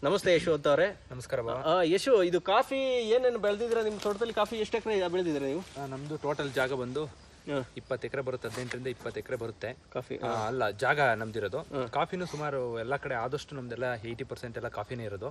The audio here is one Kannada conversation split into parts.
ನಮಸ್ತೆ ಯಶವಂತ್ ಅವರೇ. ನಮಸ್ಕಾರ. ಯಶು, ಇದು ಕಾಫಿ ಏನೇನು ಬೆಳೆದಿದ್ರೆ ನಿಮ್ಮ ತೋಟದಲ್ಲಿ? ಕಾಫಿ ಎಷ್ಟು ಎಕರೆ ಬೆಳೆದಿದ್ರೆ ನೀವು? ನಮ್ದು ಟೋಟಲ್ ಜಾಗ ಬಂದು 20 ಎಕರೆ ಬರುತ್ತೆ, 18ರಿಂದ 20 ಎಕರೆ ಬರುತ್ತೆ. ಕಾಫಿ ಅಲ್ಲ, ಜಾಗ ನಮ್ದಿರೋದು. ಕಾಫಿನೂ ಸುಮಾರು ಎಲ್ಲಾ ಕಡೆ ಆದಷ್ಟು ನಮ್ದೆಲ್ಲ 80% ಎಲ್ಲ ಕಾಫಿನೇ ಇರೋದು.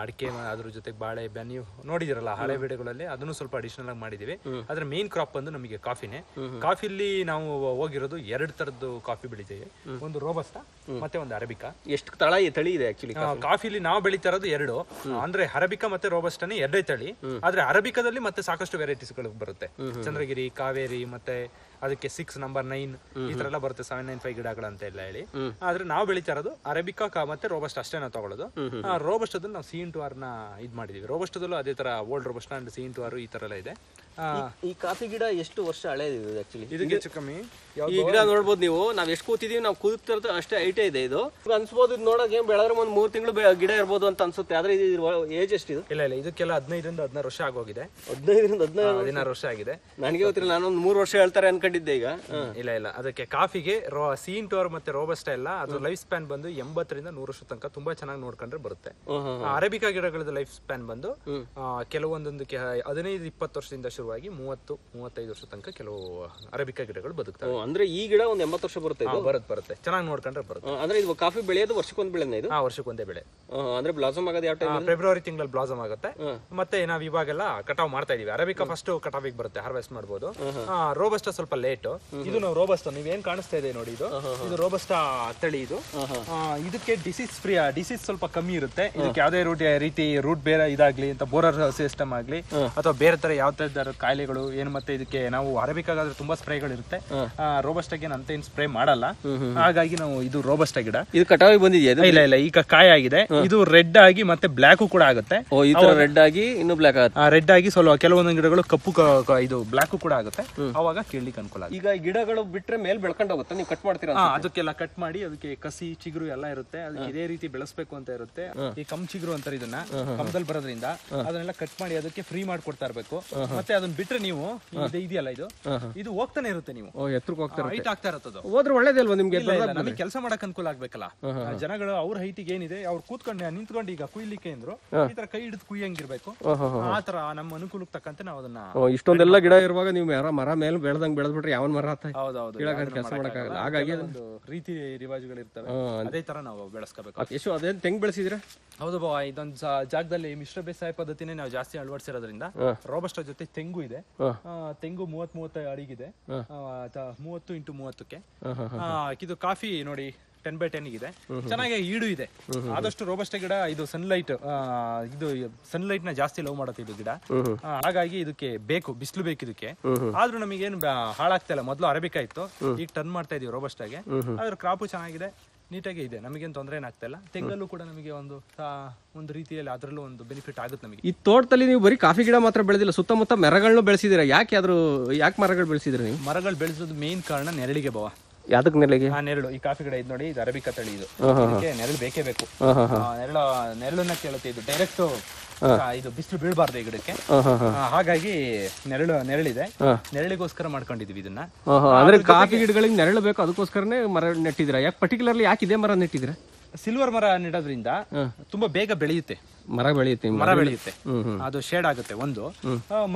ಅಡಿಕೆ, ಅದ್ರ ಜೊತೆಗೆ ಬಾಳೆ, ನೀವು ನೋಡಿದಿರಲ್ಲ ಹಳೆ ವಿಡಿಯೋಗಳಲ್ಲಿ, ಅದನ್ನು ಸ್ವಲ್ಪ ಅಡಿಷನಲ್ ಆಗಿ ಮಾಡಿದೀವಿ. ಅದ್ರ ಮೇನ್ ಕ್ರಾಪ್ ಬಂದು ನಮಗೆ ಕಾಫಿನೇ. ಕಾಫಿಲಿ ನಾವು ಹೋಗಿರೋದು 2 ತರದ್ದು ಕಾಫಿ ಬೆಳಿತೀವಿ, ಒಂದು ರೋಬಸ್ಟಾ ಮತ್ತೆ ಒಂದು ಅರೇಬಿಕಾ. ಎಷ್ಟು ತಳಿ ಇದೆ ಆಕ್ಚುಲಿ ಕಾಫಿಲಿ ನಾವು ಬೆಳೀತಾ ಇರೋದು 2, ಅಂದ್ರೆ ಅರೇಬಿಕಾ ಮತ್ತೆ ರೋಬಸ್ಟಾನೇ 2 ತಳಿ. ಆದ್ರೆ ಅರೇಬಿಕಾದಲ್ಲಿ ಮತ್ತೆ ಸಾಕಷ್ಟು ವೆರೈಟೀಸ್ ಗಳು ಬರುತ್ತೆ. ಚಂದ್ರಗಿರಿ, ಕಾವೇರಿ, ಮತ್ತೆ ಅದಕ್ಕೆ 6 ನಂಬರ್ 9 ಈ ತರ ಎಲ್ಲ ಬರುತ್ತೆ, 795 ಗಿಡಗಳು ಅಂತ ಎಲ್ಲ ಹೇಳಿ. ಆದ್ರೆ ನಾವು ಬೆಳೀತಾ ಇರೋದು ಅರೇಬಿಕಾ ಮತ್ತೆ ರೋಬಸ್ಟ್ ಅಷ್ಟೇ ನಾವು ತಗೊಳ್ಳೋದು. ರೋಬಸ್ಟದಲ್ಲಿ ನಾವು C/R ನ ಇದ್ ಮಾಡಿದೀವಿ. ರೋಬಸ್ಟದಲ್ಲೂ ಅದೇ ತರ ಓಲ್ಡ್ ರೋಬಸ್ಟಾ ಅಂಡ್ C/R ಈ ತರ ಎಲ್ಲ ಇದೆ. ಈ ಕಾಫಿ ಗಿಡ ಎಷ್ಟು ವರ್ಷ ಹಳೇದಿದೆ ಆಕ್ಚುಲಿ? ಇದಕ್ಕೆ ಹೆಚ್ಚು ಕಮ್ಮಿ ಈ ಗಿಡ ನೋಡ್ಬೋದು ನೀವು. ನಾವ್ ಎಷ್ಟು ಕೂತಿದೀವಿ, ನಾವು ಕೂತಿರೋದು ಅಷ್ಟೇ ಹೈಟೇ ಇದೆ. ಇದು ಅನ್ಸ್ಬೋದು, ಇದು ನೋಡಕ್ಕೆ ಬೆಳೆದ್ರೆ ಒಂದ್ 3 ತಿಂಗಳು ಗಿಡ ಇರ್ಬೋದು ಅಂತ ಅನ್ಸುತ್ತೆ. ಆದ್ರೆ ಏಜ್ ಎಷ್ಟಿದೆ? ಇಲ್ಲ, ಇದಕ್ಕೆಲ್ಲ 15ರಿಂದ 16 ವರ್ಷ ಆಗೋಗಿದೆ. 15ರಿಂದ 16 ವರ್ಷ ಆಗಿದೆ. ನನಗೆ ಗೊತ್ತಿಲ್ಲ, ನಾನೊಂದು 3 ವರ್ಷ ಹೇಳ್ತಾರೆ ಅನ್ಕೊಂಡಿದ್ದೆ ಈಗ. ಇಲ್ಲ, ಅದಕ್ಕೆ ಕಾಫಿಗೆ C/R ಮತ್ತೆ ರೋಬಸ್ಟಾ ಎಲ್ಲ ಅದು ಲೈಫ್ ಸ್ಪ್ಯಾನ್ ಬಂದು 80ರಿಂದ 100 ವರ್ಷ ತನಕ ತುಂಬಾ ಚೆನ್ನಾಗಿ ನೋಡ್ಕೊಂಡ್ರೆ ಬರುತ್ತೆ. ಅರೇಬಿಕಾ ಗಿಡಗಳದ್ದು ಲೈಫ್ ಸ್ಪ್ಯಾನ್ ಬಂದು ಕೆಲವೊಂದೊಂದಕ್ಕೆ 15-20 ವರ್ಷದಿಂದ ಶುರುವಾಗಿ 30-35 ವರ್ಷ ತನಕ ಕೆಲವು ಅರೇಬಿಕಾ ಗಿಡಗಳು ಬದುಕ್ತವೆ. ಅಂದ್ರೆ ಈ ಗಿಡ ಒಂದ್ 80 ವರ್ಷ ಬರುತ್ತೆ. ಬರುತ್ತೆ, ಚೆನ್ನಾಗಿ ನೋಡ್ಕೊಂಡ್ರೆ ಬರುತ್ತೆ. ಅಂದ್ರೆ ಇದು ಕಾಫಿ ಬೆಳೆಯೋದು ವರ್ಷಕ್ಕೊಂದು ಬೆಳೆನ? ಇದು ವರ್ಷಕ್ಕೊಂದೇ ಬೆಳೆ. ಅಂದ್ರೆ ಬ್ಲಾಸಮ್ ಆಗೋದು ಯಾವ ಟೈಮ್? ಫೆಬ್ರವರಿ ತಿಂಗಳಲ್ಲಿ ಬ್ಲಾಸಮ್ ಆಗುತ್ತೆ. ಮತ್ತೆ ನಾವ್ ಇವಾಗೆಲ್ಲ ಕಟಾವ್ ಮಾಡ್ತಾ ಇದೀವಿ. ಅರೇಬಿಕಾ ಫಸ್ಟ್ ಕಟಾವಿಗೆ ಬರುತ್ತೆ, ಹಾರ್ವೆಸ್ಟ್ ಮಾಡಬಹುದು. ರೋಬಸ್ಟಾ ಸ್ವಲ್ಪ ಲೇಟ್. ಇದು ನಾವು ರೋಬಸ್ಟಾ, ನೀವೇನ್ ಕಾಣಿಸ್ತಾ ಇದೆ ನೋಡಿ, ಇದು ರೋಬಸ್ಟಾ ತಳಿ. ಇದು ಇದಕ್ಕೆ ಡಿಸೀಸ್ ಸ್ವಲ್ಪ ಕಮ್ಮಿ ಇರುತ್ತೆ. ಇದಕ್ಕೆ ಯಾವ್ದೇ ರೀತಿ ರೂಟ್ ಬೇರೆ ಇದಾಗ್ಲಿ ಅಂತ ಬೋರರ್ ಸಿಸ್ಟಮ್ ಆಗ್ಲಿ ಅಥವಾ ಬೇರೆ ತರ ಯಾವ ತರ ಕಾಯಿಲೆಗಳು ಏನು, ಮತ್ತೆ ಇದಕ್ಕೆ ನಾವು ಅರೇಬಿಕಾಗಾದ್ರೆ ತುಂಬಾ ಸ್ಪ್ರೇಗಳು ಇರುತ್ತೆ. ರೋಬಸ್ಟಾಗೆ ಅಂತ ಏನ್ ಸ್ಪ್ರೇ ಮಾಡಲ್ಲ. ಹಾಗಾಗಿ ನಾವು ಇದು ರೋಬಸ್ಟಾ ಗಿಡ. ಇದು ಕಟಾವಿಗೆ ಬಂದಿದೆಯಾ? ಇಲ್ಲ, ಈಗ ಕಾಯಿ ಆಗಿದೆ. ಇದು ರೆಡ್ ಆಗಿ ಮತ್ತೆ ಬ್ಲಾಕ್ ಕೂಡ ಆಗುತ್ತೆ. ರೆಡ್ ಆಗಿ ಇನ್ನು ಬ್ಲಾಕ್ ಆಗುತ್ತೆ. ರೆಡ್ ಆಗಿ ಸ್ವಲ್ಪ ಕೆಲವೊಂದು ಗಿಡಗಳು ಕಪ್ಪು ಇದು ಬ್ಲಾಕ್ ಕೂಡ ಆಗುತ್ತೆ. ಅವಾಗ ಕೇಳಲಿಕ್ಕೆ ಅನುಕೂಲ. ಈಗ ಗಿಡಗಳು ಬಿಟ್ರೆ ಮೇಲೆ ಬೆಳ್ಕೊಂಡು ಹೋಗುತ್ತೆ, ನೀವು ಕಟ್ ಮಾಡ್ತೀರಾ? ಅದಕ್ಕೆಲ್ಲ ಕಟ್ ಮಾಡಿ ಅದಕ್ಕೆ ಕಸಿ ಚಿಗುರು ಎಲ್ಲ ಇರುತ್ತೆ. ಅದಕ್ಕೆ ಇದೇ ರೀತಿ ಬೆಳೆಸಬೇಕು ಅಂತ ಇರುತ್ತೆ. ಈ ಕಮ್ ಚಿಗುರು ಅಂತಾರೆ ಇದನ್ನ, ಕಮ್ದಲ್ಲಿ ಬರೋದ್ರಿಂದ ಅದನ್ನೆಲ್ಲ ಕಟ್ ಮಾಡಿ ಅದಕ್ಕೆ ಫ್ರೀ ಮಾಡ್ಕೊಡ್ತಾ ಇರ್ಬೇಕು. ಮತ್ತೆ ಅದನ್ನ ಬಿಟ್ರೆ ನೀವು ಇದೆಯಲ್ಲ, ಇದು ಹೋಗ್ತಾನೆ ಇರುತ್ತೆ. ನೀವು ಎತ್ತರಕ್ಕೆ ಹೋಗ್ತಾರೆ, ಹೈಟ್ ಆಗ್ತಾ ಇರುತ್ತೆ. ಹೋದ್ರೆ ಒಳ್ಳೇದಲ್ವಾ ನಿಮ್ಗೆ? ನಮಗೆ ಕೆಲಸ ಮಾಡಕ್ ಅನುಕೂಲ ಆಗ್ಬೇಕಲ್ಲ. ಜನಗಳು ಅವ್ರ ಹೈಟಿಗೆ ಏನಿದೆ ಅವ್ರು ಕೂತ್ಕೊಂಡು ನಿಂತ್ಕೊಂಡು ಈಗ ಕುಯ್ಲಿಕ್ಕೆ ಅಂದ್ರು ಈ ತರ ಕೈ ಹಿಡಿದು ಕುಯ್ಯಂಗಿರ್ಬೇಕು. ಆ ತರ ನಮ್ಮ ಅನುಕೂಲಕ್ಕೆ ತಕ್ಕಂತೆ ನಾವು ಅದನ್ನ. ಇಷ್ಟೊಂದೆಲ್ಲ ಗಿಡ ಇರುವಾಗ ನೀವು ಮರ ಮೇಲೆ ಬೆಳೆದಂಗ್ ಬೆಳೆದ್ಬಿಟ್ರೆ ಯಾವ ಮರ ಕೆಲಸ ಮಾಡಕ್ಕಾಗಲ್ಲ. ಹಾಗಾಗಿ ಒಂದು ರೀತಿ ರಿವಾಜುಗಳು ಇರ್ತವೆ, ಅದೇ ತರ ನಾವು ಬೆಳೆಸ್ಕೋಬೇಕು. ಎಷ್ಟು ಅದೇನ್ ತೆಂಗ್ ಬೆಳೆಸಿದ್ರೆ? ಹೌದು ಬಾ, ಇದೊಂದು ಜಾಗದಲ್ಲಿ ಮಿಶ್ರ ಬೇಸಾಯ ಪದ್ಧತಿನೇ ನಾವು ಜಾಸ್ತಿ ಅಳವಡಿಸಿರೋದ್ರಿಂದ ರೋಬಸ್ಟಾ ಜೊತೆ ತೆಂಗು ಇದೆ. ತೆಂಗು 30-35 ಅಡಿಗಿದೆ, 30 x 30ಕ್ಕೆ. ಇದು ಕಾಫಿ ನೋಡಿ 10x10 ಇದೆ. ಚೆನ್ನಾಗಿ ಈಡು ಇದೆ. ಆದಷ್ಟು ರೋಬಸ್ಟಾ ಗಿಡ ಇದು ಸನ್ಲೈಟ್ ನ ಜಾಸ್ತಿ ಲವ್ ಮಾಡುತ್ತೆ ಇದು ಗಿಡ. ಹಾಗಾಗಿ ಇದಕ್ಕೆ ಬೇಕು, ಬಿಸಿಲು ಬೇಕು ಇದಕ್ಕೆ. ಆದ್ರೂ ನಮಗೇನು ಹಾಳಾಗ್ತಾ ಇಲ್ಲ. ಮೊದಲು ಅರೇಬಿಕಾ ಇತ್ತು, ಈಗ ಟರ್ನ್ ಮಾಡ್ತಾ ಇದೀವಿ ರೋಬಸ್ಟಾಗೆ. ಅದ್ರ ಕ್ರಾಪು ಚೆನ್ನಾಗಿದೆ, ನೀಟಾಗಿ ಇದೆ, ನಮಗೇನು ತೊಂದರೆ ಏನಾಗ್ತಾ ಇಲ್ಲ. ತೆಂಗಲ್ಲೂ ಕೂಡ ನಮಗೆ ಒಂದು ರೀತಿಯಲ್ಲಿ ಅದರಲ್ಲೂ ಒಂದು ಬೆನಿಫಿಟ್ ಆಗುತ್ತೆ ನಮಗೆ. ಈ ತೋಟದಲ್ಲಿ ನೀವು ಬರೀ ಕಾಫಿ ಗಿಡ ಮಾತ್ರ ಬೆಳೆದಿಲ್ಲ, ಸುತ್ತಮುತ್ತ ಮರಗಳನ್ನು ಬೆಳೆಸಿದಿರಾ. ಯಾಕೆ ಮರಗಳು ಬೆಳೆಸಿದ್ರಿ ನೀವು? ಮರಗಳು ಬೆಳೆಸೋದು ಮೇನ್ ಕಾರಣ ನೆರಳಿಗೆ ಬವ. ಯಾವ್ದಕ್ ನೆರಳಿಗೆ? ನೆರಳು. ಈ ಕಾಫಿ ಗಿಡ ಇದು ನೋಡಿ, ಇದು ಅರೇಬಿಕಾ ತಳಿ. ಇದು ನೆರಳು ಬೇಕೇ ಬೇಕು. ನೆರಳನ್ನ ಕೇಳುತ್ತೆ. ಇದು ಡೈರೆಕ್ಟ್ ಇದು ಬಿಸಿಲು ಬೀಳಬಾರ್ದು ಈ ಗಿಡಕ್ಕೆ. ಹಾಗಾಗಿ ನೆರಳಿದೆ, ನೆರಳಿಗೋಸ್ಕರ ಮಾಡ್ಕೊಂಡಿದ್ವಿ ಇದನ್ನ. ಅಂದ್ರೆ ಕಾಫಿ ಗಿಡಗಳಿಗೆ ನೆರಳು ಬೇಕು, ಅದಕ್ಕೋಸ್ಕರನೇ ಮರ ನೆಟ್ಟಿದ್ರ. ಯಾಕೆ ಪರ್ಟಿಕ್ಯುಲರ್ಲಿ ಯಾಕೆ ಇದೇ ಮರ ನೆಟ್ಟಿದ್ರ? ಸಿಲ್ವರ್ ಮರ ನೆಡೋದ್ರಿಂದ ತುಂಬಾ ಬೇಗ ಬೆಳೆಯುತ್ತೆ, ಮರ ಬೆಳೆಯುತ್ತೆ. ಅದು ಶೇಡ್ ಆಗುತ್ತೆ ಒಂದು.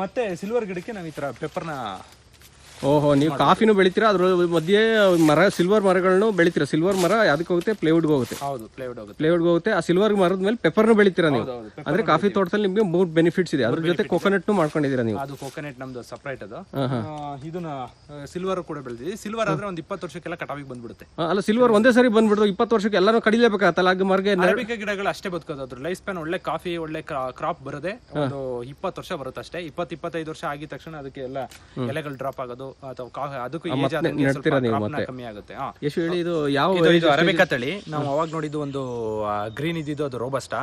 ಮತ್ತೆ ಸಿಲ್ವರ್ ಗಿಡಕ್ಕೆ ನಾವು ಈ ತರ ಪೆಪ್ಪರ್ನ. ನೀವು ಕಾಫಿನೂ ಬೆಳಿತೀರಾ, ಅದ್ರ ಮಧ್ಯೆ ಸಿಲ್ವರ್ ಮರಗಳನ್ನು ಬೆಳಿತೀರಾ. ಸಿಲ್ವರ್ ಮರ ಅದಕ್ಕೆ ಹೋಗುತ್ತೆ, ಪ್ಲೇವುಡ್ಗೆ ಹೋಗುತ್ತೆ. ಹೌದು, ಪ್ಲೇವುಡ್ಗೆ ಹೋಗುತ್ತೆ. ಆ ಸಿಲ್ವರ್ ಮರದ ಮೇಲೆ ಪೆಪ್ಪರ್ನು ಬೆಳಿತೀರಾ ನೀವು. ಅಂದ್ರೆ ಕಾಫಿ ತೋಟದಲ್ಲಿ ನಿಮ್ಗೆ 3 ಬೆನಿಫಿಟ್ಸ್ ಇದೆ. ಅದ್ರ ಜೊತೆ ಕೊಕೊನಟ್ ಮಾಡ್ಕೊಂಡಿದ್ದೀರಾ ನೀವು. ಅದು ಕೊಕೊನಟ್ ನಮ್ದು ಸಪರೇಟ್. ಅದು ಇದನ್ನ ಸಿಲ್ವರ್ ಕೂಡ ಬೆಳೆದಿದ್ದೀವಿ. ಸಿಲ್ವರ್ ಆದ್ರೆ ಒಂದು 20 ವರ್ಷಕ್ಕೆಲ್ಲ ಕಟಾವಿಗೆ ಬಂದ್ಬಿಡುತ್ತೆ. ಅಲ್ಲ, ಸಿಲ್ವರ್ ಒಂದೇ ಸರಿ ಬಂದ್ಬಿಡುದು, 20 ವರ್ಷಕ್ಕೆ ಎಲ್ಲಾನು ಕಡಿಲೇಬೇಕಾಗತ್ತಲ್ಲ. ಮರಗೆ ಅರೇಬಿಕಾ ಗಿಡಗಳು ಅಷ್ಟೇ ಬದುಕೋದು. ಅದ್ರ ಲೈಫ್ ಸ್ಪ್ಯಾನ್ ಒಳ್ಳೆ ಕಾಫಿ ಒಳ್ಳೆ ಕ್ರಾಪ್ ಬರದೆ ಒಂದು 20 ವರ್ಷ ಬರುತ್ತೆ ಅಷ್ಟೇ. 20-25 ವರ್ಷ ಆಗಿದ ತಕ್ಷಣ ಅದಕ್ಕೆ ಎಲ್ಲ ಎಲೆಗಳು ಡ್ರಾಪ್ ಆಗೋದು ಅಥವಾ ಅದಕ್ಕೂ ಕಮ್ಮಿ ಆಗುತ್ತೆ. ಇದು ಅರೇಬಿಕಾ ತಳಿ. ನಾವು ಅವಾಗ ನೋಡಿದ್ದು ಒಂದು ಗ್ರೀನ್ ಇದ್ದಿದ್ದು, ಅದು ರೋಬಸ್ಟಾ.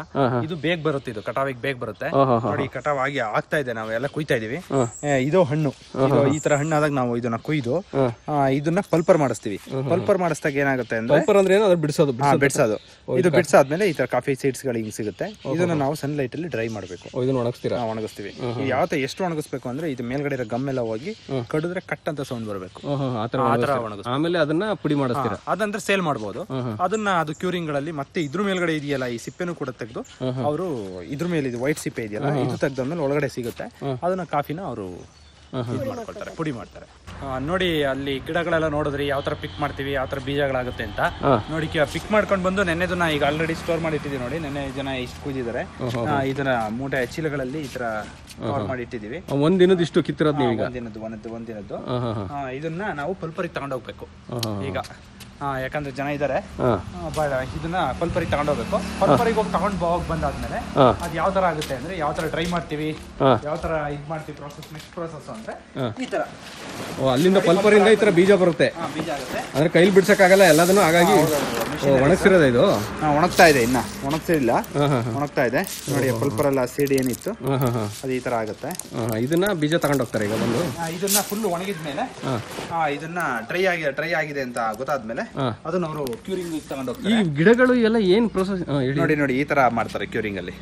ಇದು ಬೇಗ ಬರುತ್ತೆ, ಇದು ಕಟಾವಿಗೆ ಬೇಗ ಬರುತ್ತೆ. ನೋಡಿ, ಕಟಾವ್ ಆಗಿ ಆಗ್ತಾ ಇದೆ, ನಾವು ಎಲ್ಲ ಕುಯ್ತಾ ಇದೀವಿ. ಇದು ಹಣ್ಣು, ಈ ತರ ಹಣ್ಣಾದಾಗ ನಾವು ಇದನ್ನ ಕುಯ್ದು ಇದನ್ನ ಪಲ್ಪರ್ ಮಾಡಿಸ್ತೀವಿ. ಪಲ್ಪರ್ ಮಾಡಿಸಿದಾಗ ಏನಾಗುತ್ತೆ ಅಂದ್ರೆ ಬಿಡಿಸೋದು. ಇದು ಬಿಡಿಸಾದ್ಮೇಲೆ ಈ ತರ ಕಾಫಿ ಸೀಡ್ಸ್ ಗಳು ಹಿಂಗ್ ಸಿಗುತ್ತೆ. ಇದನ್ನ ನಾವು ಸನ್ಲೈಟ್ ಅಲ್ಲಿ ಡ್ರೈ ಮಾಡಬೇಕು. ಒಣಗಿಸ್ತೀವಿ. ಒಣಗಿಸ್ತೀವಿ. ಎಷ್ಟು ಒಣಗಿಸ್ಬೇಕು ಅಂದ್ರೆ ಇದು ಮೇಲ್ಗಡೆ ಇರೋ ಗಮ್ ಎಲ್ಲ ಹೋಗಿ ಕಡಿದ್ರೆ ಕಟ್ ಅಂತ ಸೌಂಡ್ ಬರಬೇಕು, ಆ ಥರ ಒಣಗಿಸ್ತೀರಾ. ಆಮೇಲೆ ಅದನ್ನ ಪುಡಿ ಮಾಡಿಸ್ತೀರಾ. ಅದಂದ್ರೆ ಸೇಲ್ ಮಾಡ್ಬೋದು. ಅದನ್ನ ಅದು ಕ್ಯೂರಿಂಗ್ ಗಳಲ್ಲಿ ಮತ್ತೆ ಇದ್ರ ಮೇಲ್ಗಡೆ ಇದೆಯಲ್ಲ ಈ ಸಿಪ್ಪೆನೂ ಕೂಡ ತೆಗೆದು ಅವರು ಇದ್ರ ಮೇಲೆ ಇದು ವೈಟ್ ಸಿಪ್ಪೆ ಇದೆಯಲ್ಲ ಇದು ತೆಗ್ದಾದ್ಮೇಲೆ ಒಳಗಡೆ ಸಿಗುತ್ತೆ, ಅದನ್ನ ಕಾಫಿನ ಅವರು ಮಾಡ್ಕೊಳ್ತಾರೆ, ಪುಡಿ ಮಾಡ್ತಾರೆ. ನೋಡಿ ಅಲ್ಲಿ ಗಿಡಗಳೆಲ್ಲ ನೋಡಿದ್ರಿ ಯಾವ ತರ ಪಿಕ್ ಮಾಡ್ತೀವಿ, ಯಾವ ತರ ಬೀಜಗಳಾಗುತ್ತೆ ಅಂತ ನೋಡಿ. ಪಿಕ್ ಮಾಡ್ಕೊಂಡು ಬಂದು ನೆನ್ನೆದನ್ನ ಈಗ ಆಲ್ರೆಡಿ ಸ್ಟೋರ್ ಮಾಡಿ ಇಟ್ಟಿದ್ದೀವಿ ನೋಡಿ. ನೆನ್ನೆ ಜನ ಇಷ್ಟು ಕೂದಿದ್ದಾರೆ, ಇದನ್ನ ಮೂಟೆ ಚೀಲಗಳಲ್ಲಿ ಈ ತರ ಕವರ್ ಮಾಡಿ ಇಟ್ಟಿದ್ದೀವಿ. ಒಂದಿನದ ಇಷ್ಟು ಕಿತ್ತಿರೋದು ನೀವು? ಒಂದಿನದ್ದು ಇದನ್ನ ನಾವು ಪಲ್ಪರಿಗೆ ತಗೊಂಡೋಗ್ಬೇಕು ಈಗ. ಯಾಕಂದ್ರೆ ಜನ ಇದಾರೆ, ಇದನ್ನ ಪಲ್ಪರಿಗೆ ತಗೊಂಡೋಗ್ಬೇಕು. ಪಲ್ಪರಿಗೆ ಹೋಗಿ ತಗೊಂಡು ಬಂದಾದ್ಮೇಲೆ ಅದ್ ಯಾವ ತರ ಆಗುತ್ತೆ ಅಂದ್ರೆ ಯಾವ ತರ ಡ್ರೈ ಮಾಡ್ತೀವಿ, ಯಾವ ತರ ಇದ್ ಮಾಡ್ತೀವಿ ಪ್ರಾಸೆಸ್. ನೆಕ್ಸ್ಟ್ ಪ್ರಾಸೆಸ್ ಅಂದ್ರೆ ಈ ತರ ಅಲ್ಲಿಂದ ಪಲ್ಪರಿಂದ ಈ ತರ ಬೀಜ ಬರುತ್ತೆ. ಬೀಜ ಆಗುತ್ತೆ ಅಂದ್ರೆ ಕೈಲಿ ಬಿಡ್ಸಕ್ಕಾಗಲ್ಲ ಎಲ್ಲದನ್ನು, ಹಾಗಾಗಿ ಒಣಗಿಸಿರೋದ ಇದು. ಒಣಗ್ತಾ ಇದೆ, ಇನ್ನ ಒಣಗ್ಸಿಲ್ಲ, ಒಣಗ್ತಾ ಇದೆ ನೋಡಿ. ಪಲ್ಪರ್ ಎಲ್ಲ ಸೀಡ್ ಏನಿತ್ತು ಅದು ಈ ತರ ಆಗುತ್ತೆ. ಇದನ್ನ ಬೀಜ ತಗೊಂಡೋಗ್ತಾರೆ ಈಗ ಬಂದು. ಇದನ್ನ ಫುಲ್ ಒಣಗಿದ್ಮೇಲೆ ಇದನ್ನ ಡ್ರೈ ಆಗಿದೆ ಅಂತ ಗೊತ್ತಾದ್ಮೇಲೆ ಅದನ್ನ ಅವರು ಕ್ಯೂರಿಂಗ್ ತಗೊಂಡೋಗ್ತಾರೆ. ಈ ಗಿಡಗಳು ಎಲ್ಲ ಏನ್ ಪ್ರೊಸೆಸ್ ನೋಡಿ ಈ ತರ ಮಾಡ್ತಾರೆ ಕ್ಯೂರಿಂಗ್ ಅಲ್ಲಿ.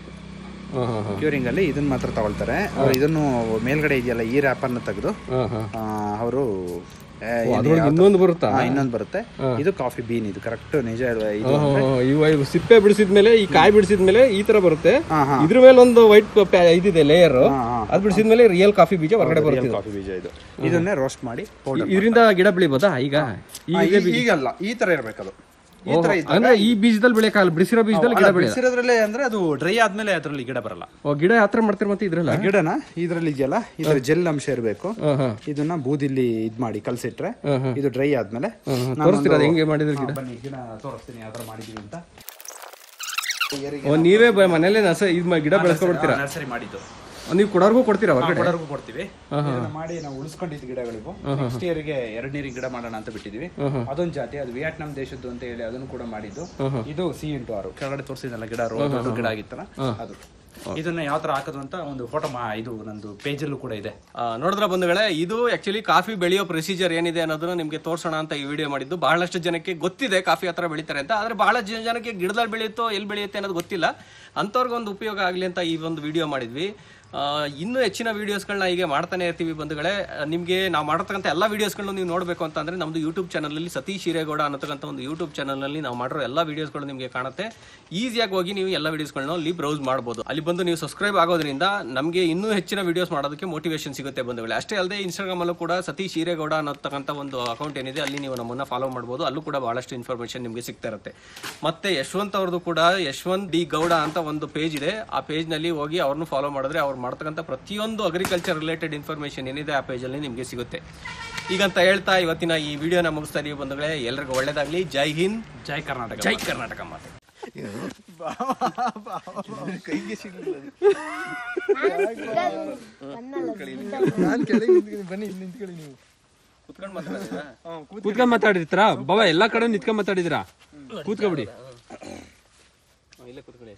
ಕ್ಯೂರಿಂಗ್ ಅಲ್ಲಿ ಇದನ್ನ ಮಾತ್ರ ತಗೊಳ್ತಾರೆ. ಇದನ್ನು ಮೇಲ್ಗಡೆ ಇದೆಯಲ್ಲ ಈ ರ್ಯಾಪರ್ನ ತೆಗೆದು ಅವರು ಇನ್ನೊಂದು ಬರುತ್ತಾ? ಇನ್ನೊಂದು ಬರುತ್ತೆ. ಇದು ಕಾಫಿ ಬೀನ್, ಇದು ಕರೆಕ್ಟ್ ನಿಜ. ಸಿಪ್ಪೆ ಬಿಡಿಸಿದ್ಮೇಲೆ ಈ ಕಾಯಿ ಬಿಡಿಸಿದ್ಮೇಲೆ ಈ ತರ ಬರುತ್ತೆ. ಇದ್ರ ಮೇಲೆ ಒಂದು ವೈಟ್ ಇದಿದೆ ಲೇಯರ್, ಅದ್ ಬಿಡಿಸಿದ್ಮೇಲೆ ರಿಯಲ್ ಕಾಫಿ ಬೀಜ ಹೊರಗಡೆ ಬರುತ್ತೆ. ಕಾಫಿ ಬೀಜ ಇದು. ಇದನ್ನೇ ರೋಸ್ಟ್ ಮಾಡಿ ಇದರಿಂದ ಗಿಡ ಬೆಳಿಬೋದಾ? ಈಗ ಈಗಲ್ಲ, ಈ ತರ ಇರ್ಬೇಕದು. ಅಂದ್ರೆ ಈ ಬೀಜದಲ್ಲಿ ಬೆಳೆಯಲ್ಲ, ಬಿಡಿಸಿರೋ ಬೀಜದಲ್ಲಿ ಗಿಡ ಬೆಳೆಸಿರೋದ್ರಲ್ಲೇ ಅಂದ್ರೆ ಅದು ಡ್ರೈ ಆದ್ಮೇಲೆ ಅದ್ರಲ್ಲಿ ಗಿಡ ಬರಲ್ಲ. ಗಿಡ ಯಾತ್ರ ಮಾಡ್ತಾರೆ ಮತ್ತೆ ಇದ್ರಲ್ಲ ಗಿಡನ ಇದ್ರಲ್ಲಿ ಇದೆಯಲ್ಲ ಇದ್ರ ಜೆಲ್ ಅಂಶ ಇರಬೇಕು. ಇದನ್ನ ಬೂದಿಲಿ ಇದ್ ಮಾಡಿ ಕಲ್ಸಿಟ್ರೆ ಇದು ಡ್ರೈ ಆದ್ಮೇಲೆ ತೋರಿಸ್ತೀರಾ ಹೆಂಗೆ ಮಾಡಿದ್ರೆ ಗಿಡ? ಬನ್ನಿ ಗಿಡ ತೋರಿಸ್ತೀನಿ ಯಾವ ತರ ಮಾಡಿದೀವಿ ಅಂತ. ನೀವೇ ಮನೇಲೆ ಗಿಡ ಬೆಳೆಸ್ಕೊಬಿಡ್ತೀರಾ? ನರ್ಸರಿ ಮಾಡಿದ್ದು ನೀವು ಕೊಡೋರ್ಗೂ ಕೊಡ್ತೀರಾ? ಕೊಡೋರ್ಗೂ ಕೊಡ್ತೀವಿ. ಮಾಡಿ ನಾವು ಉಳಿಸ್ಕೊಂಡಿದ್ದು ಗಿಡಗಳಿಗೂ. ನೆಕ್ಸ್ಟ್ ಇಯರ್ಗೆ 2 ನೀರಿಗೆ ಗಿಡ ಮಾಡೋಣ ಅಂತ ಬಿಟ್ಟಿದ್ವಿ. ಅದೊಂದು ಜಾತಿ, ಅದು ವಿಯೆಟ್ನಾಂ ದೇಶದ್ದು ಅಂತ ಹೇಳಿ ಅದನ್ನು ಕೂಡ ಮಾಡಿದ್ದು. ಇದು C*6 ಕೆಳಗಡೆ ತೋರಿಸಿದಲ್ಲ ಗಿಡ, ದೊಡ್ಡ ಗಿಡ ಆಗಿತ್ತಲ್ಲ ಅದು. ಇದನ್ನ ಯಾವ ತರ ಹಾಕೋದು ಅಂತ ಒಂದು ಫೋಟೋ ಇದು ನಂದು ಪೇಜ್ ಅಲ್ಲೂ ಕೂಡ ಇದೆ. ನೋಡಿದ್ರ ಬಂಧುಗಳೇ, ಇದು ಆಕ್ಚುಲಿ ಕಾಫಿ ಬೆಳೆಯೋ ಪ್ರೊಸೀಜರ್ ಏನಿದೆ ಅನ್ನೋದನ್ನ ನಿಮ್ಗೆ ತೋರ್ಸೋಣ ಅಂತ ಈ ವಿಡಿಯೋ ಮಾಡಿದ್ದು. ಬಹಳಷ್ಟು ಜನಕ್ಕೆ ಗೊತ್ತಿದೆ ಕಾಫಿ ಹತ್ರ ಬೆಳಿತಾರೆ ಅಂತ, ಆದ್ರೆ ಬಹಳ ಜನಕ್ಕೆ ಗಿಡದಲ್ಲಿ ಬೆಳೆಯುತ್ತೋ ಎಲ್ಲಿ ಬೆಳೆಯುತ್ತೆ ಅನ್ನೋದು ಗೊತ್ತಿಲ್ಲ. ಅಂತವ್ರಿಗೊಂದು ಉಪಯೋಗ ಆಗಲಿ ಅಂತ ಈ ಒಂದು ವಿಡಿಯೋ ಮಾಡಿದ್ವಿ. ಇನ್ನೂ ಹೆಚ್ಚಿನ ವೀಡಿಯೋಸ್ಗಳನ್ನ ಹೀಗೆ ಮಾಡ್ತಾನೆ ಇರ್ತೀವಿ ಬಂಧುಗಳೇ. ನಿಮಗೆ ನಾವು ಮಾಡತಕ್ಕಂಥ ಎಲ್ಲ ವೀಡಿಯೋಸ್ಗಳನ್ನ ನೀವು ನೋಡಬೇಕು ಅಂತಂದರೆ ನಮ್ಮದು ಯೂಟ್ಯೂಬ್ ಚಾನಲಲ್ಲಿ ಸತೀಶ್ ಹಿರೇಗೌಡ ಅನ್ನತಕ್ಕಂಥ ಒಂದು ಯೂಟ್ಯೂಬ್ ಚಾನಲ್ನಲ್ಲಿ ನಾವು ಮಾಡಿರೋ ಎಲ್ಲ ವೀಡಿಯೋಸ್ಗಳು ನಿಮಗೆ ಕಾಣುತ್ತೆ. ಈಸಿಯಾಗಿ ಹೋಗಿ ನೀವು ಎಲ್ಲ ವೀಡಿಯೋಸ್ಗಳನ್ನ ಅಲ್ಲಿ ಬ್ರೌಸ್ ಮಾಡ್ಬೋದು. ಅಲ್ಲಿ ಬಂದು ನೀವು ಸಬ್ಸ್ಕ್ರೈಬ್ ಆಗೋದ್ರಿಂದ ನಮಗೆ ಇನ್ನೂ ಹೆಚ್ಚಿನ ವೀಡಿಯೋಸ್ ಮಾಡೋದಕ್ಕೆ ಮೋಟಿವೇಶನ್ ಸಿಗುತ್ತೆ ಬಂಧುಗಳೇ. ಅಷ್ಟೇ ಅಲ್ಲದೆ ಇನ್ಸ್ಟಾಗ್ರಾಮಲ್ಲೂ ಕೂಡ ಸತೀಶ್ ಹಿರೇಗೌಡ ಅನ್ನತಕ್ಕಂಥ ಒಂದು ಅಕೌಂಟ್ ಏನಿದೆ ಅಲ್ಲಿ ನೀವು ನಮ್ಮನ್ನು ಫಾಲೋ ಮಾಡ್ಬೋದು. ಅಲ್ಲೂ ಕೂಡ ಬಹಳಷ್ಟು ಇನ್ಫಾರ್ಮೇಷನ್ ನಿಮಗೆ ಸಿಗ್ತಾ ಇರುತ್ತೆ. ಮತ್ತೆ ಯಶವಂತ್ ಅವ್ರದ್ದು ಕೂಡ ಯಶವಂತ್ ಡಿ ಗೌಡ ಅಂತ ಒಂದು ಪೇಜ್ ಇದೆ. ಆ ಪೇಜ್ನಲ್ಲಿ ಹೋಗಿ ಅವ್ರನ್ನು ಫಾಲೋ ಮಾಡಿದ್ರೆ ಅವ್ರು ಮಾಡ್ತಕ್ಕಂಥ ಪ್ರತಿಯೊಂದು ಅಗ್ರಿಕಲ್ಚರ್ ರಿಲೇಟೆಡ್ ಇನ್ಫಾರ್ಮೇಷನ್ ಏನಿದೆ ಆ ಪೇಜಲ್ಲಿ ನಿಮಗೆ ಸಿಗುತ್ತೆ. ಈಗಂತ ಹೇಳ್ತಾ ಇವತ್ತಿನ ಈ ವಿಡಿಯೋನ ಮುಗಿಸ್ತಾ ಇದೀವಿ ಬಂಧುಗಳೇ. ಎಲ್ಲರಿಗೂ ಒಳ್ಳೇದಾಗ್ಲಿ. ಜೈ ಹಿಂದ್, ಜೈ ಕರ್ನಾಟಕ, ಜೈ ಕರ್ನಾಟಕ ಮಾತೆ. ಕೂತ್ಕೊಂಡ್ ಮಾತಾಡಿರ್ತಾರ ಬಾಬಾ, ಎಲ್ಲಾ ಕಡೆ ನಿಂತ್ಕೊಂಡ್ ಮಾತಾಡಿದಿರಾ? ಕೂತ್ಕೊಬಿಡಿ. ಇಲ್ಲೇ ಕೂತ್ಕೊಳ್ಳಿ.